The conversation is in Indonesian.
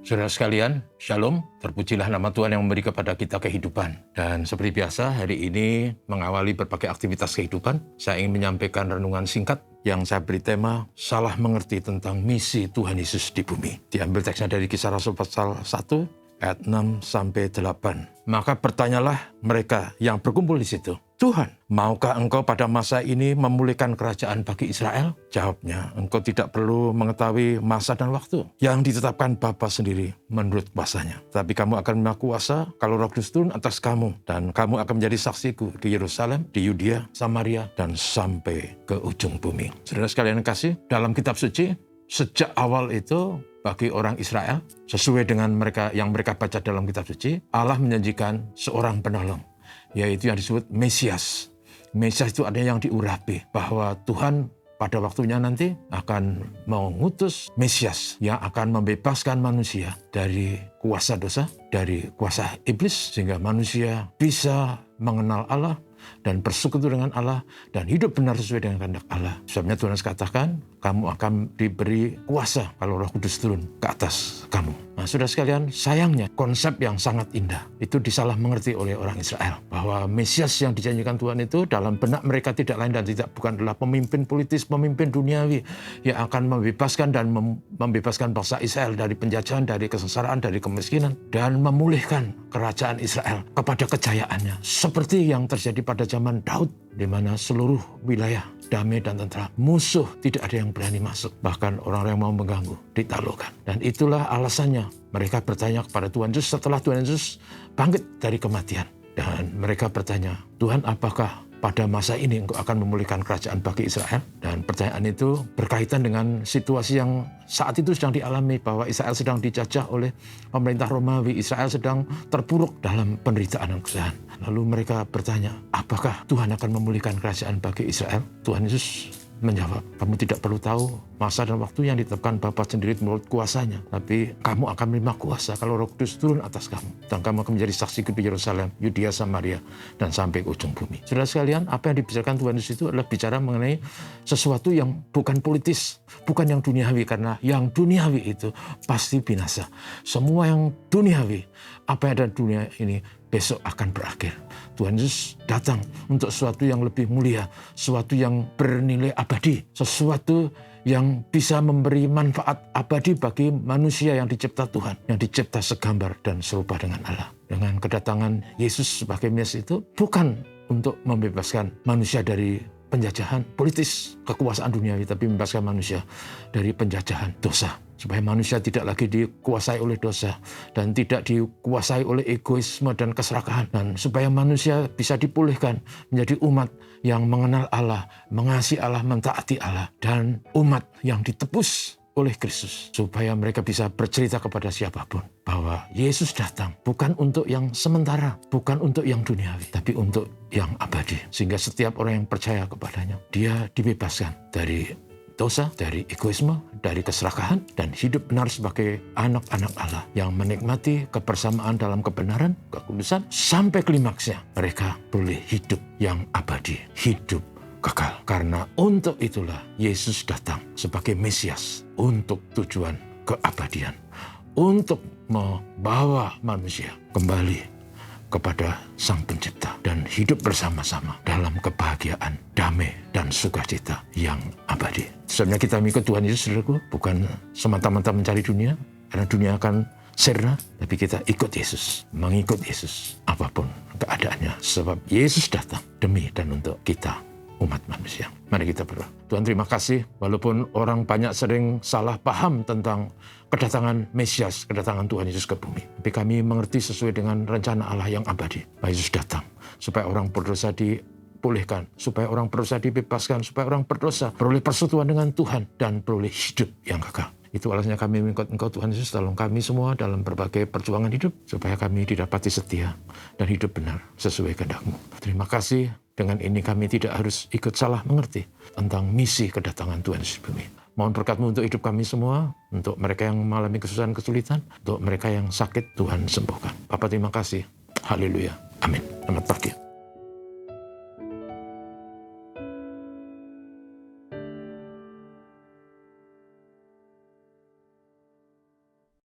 Saudara sekalian, Shalom, terpujilah nama Tuhan yang memberi kepada kita kehidupan. Dan seperti biasa, hari ini mengawali berbagai aktivitas kehidupan, saya ingin menyampaikan renungan singkat yang saya beri tema, salah mengerti tentang misi Tuhan Yesus di bumi. Diambil teksnya dari Kisah Rasul pasal 1, ayat 6-8. Maka bertanyalah mereka yang berkumpul di situ, Tuhan, maukah engkau pada masa ini memulihkan kerajaan bagi Israel? Jawabnya, engkau tidak perlu mengetahui masa dan waktu yang ditetapkan Bapa sendiri menurut kuasanya. Tapi kamu akan menerima kuasa kalau Roh Kudus turun atas kamu, dan kamu akan menjadi saksiku di Yerusalem, di Yudea, Samaria, dan sampai ke ujung bumi. Saudara sekalian kasih, dalam kitab suci, sejak awal itu bagi orang Israel, sesuai dengan yang mereka baca dalam kitab suci, Allah menjanjikan seorang penolong, yaitu yang disebut Mesias. Mesias itu ada yang diurapi, bahwa Tuhan pada waktunya nanti akan mengutus Mesias yang akan membebaskan manusia dari kuasa dosa, dari kuasa iblis, sehingga manusia bisa mengenal Allah dan bersekutu dengan Allah dan hidup benar sesuai dengan kehendak Allah. Sebabnya Tuhan katakan, kamu akan diberi kuasa kalau Roh Kudus turun ke atas kamu. Nah, saudara sekalian, sayangnya konsep yang sangat indah itu disalah mengerti oleh orang Israel, bahwa Mesias yang dijanjikan Tuhan itu dalam benak mereka tidak lain dan bukan adalah pemimpin politis, pemimpin duniawi yang akan membebaskan dan membebaskan bangsa Israel dari penjajahan, dari kesengsaraan, dari kemiskinan, dan memulihkan kerajaan Israel kepada kejayaannya, seperti yang terjadi pada zaman Daud, di mana seluruh wilayah damai dan tentram. Musuh tidak ada yang berani masuk. Bahkan orang-orang yang mau mengganggu ditaklukkan. Dan itulah alasannya mereka bertanya kepada Tuhan Yesus setelah Tuhan Yesus bangkit dari kematian. Dan mereka bertanya, Tuhan, apakah pada masa ini engkau akan memulihkan kerajaan bagi Israel? Dan pertanyaan itu berkaitan dengan situasi yang saat itu sedang dialami, bahwa Israel sedang dijajah oleh pemerintah Romawi. Israel sedang terpuruk dalam penderitaan dan kesalahan. Lalu mereka bertanya, apakah Tuhan akan memulihkan kerajaan bagi Israel? Tuhan Yesus menjawab, kamu tidak perlu tahu masa dan waktu yang ditetapkan Bapa sendiri menurut kuasanya. Tapi kamu akan menerima kuasa kalau Roh Kudus turun atas kamu. Dan kamu akan menjadi saksi di Yerusalem, Yudea, Samaria, dan sampai ke ujung bumi. Saudara sekalian, apa yang dibicarakan Tuhan Yesus itu adalah bicara mengenai sesuatu yang bukan politis, bukan yang duniawi. Karena yang duniawi itu pasti binasa. Semua yang duniawi, apa yang ada di dunia ini, besok akan berakhir. Tuhan Yesus datang untuk sesuatu yang lebih mulia, sesuatu yang bernilai abadi, sesuatu yang bisa memberi manfaat abadi bagi manusia yang dicipta Tuhan, yang dicipta segambar dan serupa dengan Allah. Dengan kedatangan Yesus sebagai Mesias itu bukan untuk membebaskan manusia dari penjajahan politis, kekuasaan duniawi, tapi membebaskan manusia dari penjajahan dosa. Supaya manusia tidak lagi dikuasai oleh dosa dan tidak dikuasai oleh egoisme dan keserakahan. Dan supaya manusia bisa dipulihkan menjadi umat yang mengenal Allah, mengasihi Allah, mentaati Allah. Dan umat yang ditebus oleh Kristus. Supaya mereka bisa bercerita kepada siapapun bahwa Yesus datang bukan untuk yang sementara, bukan untuk yang duniawi, tapi untuk yang abadi. Sehingga setiap orang yang percaya kepadanya, dia dibebaskan dari dosa, dari egoisme, dari keserakahan, dan hidup benar sebagai anak-anak Allah yang menikmati kebersamaan dalam kebenaran, kekudusan, sampai klimaksnya mereka boleh hidup yang abadi, hidup kekal. Karena untuk itulah Yesus datang sebagai Mesias untuk tujuan keabadian, untuk membawa manusia kembali kepada Sang Pencipta dan hidup bersama-sama dalam kebahagiaan, damai, dan sukacita yang abadi. Sebenarnya kita mengikut Tuhan Yesus, saudaraku, bukan semata-mata mencari dunia, karena dunia akan sirna, tapi kita ikut Yesus, mengikut Yesus apapun keadaannya, sebab Yesus datang demi dan untuk kita, umat manusia. Mari kita berdoa. Tuhan, terima kasih, walaupun orang banyak sering salah paham tentang kedatangan Mesias, kedatangan Tuhan Yesus ke bumi, tapi kami mengerti sesuai dengan rencana Allah yang abadi. Yesus datang supaya orang berdosa dipulihkan, supaya orang berdosa dibebaskan, supaya orang berdosa beroleh persekutuan dengan Tuhan dan beroleh hidup yang kekal. Itu alasannya kami mengikut Engkau, Tuhan Yesus. Tolong kami semua dalam berbagai perjuangan hidup, supaya kami didapati setia dan hidup benar sesuai kehendak-Mu. Terima kasih. Dengan ini kami tidak harus ikut salah mengerti tentang misi kedatangan Tuhan Yesus di bumi. Mohon berkat-Mu untuk hidup kami semua, untuk mereka yang mengalami kesusahan, kesulitan, untuk mereka yang sakit, Tuhan sembuhkan. Bapa, terima kasih. Haleluya. Amin. Selamat pagi.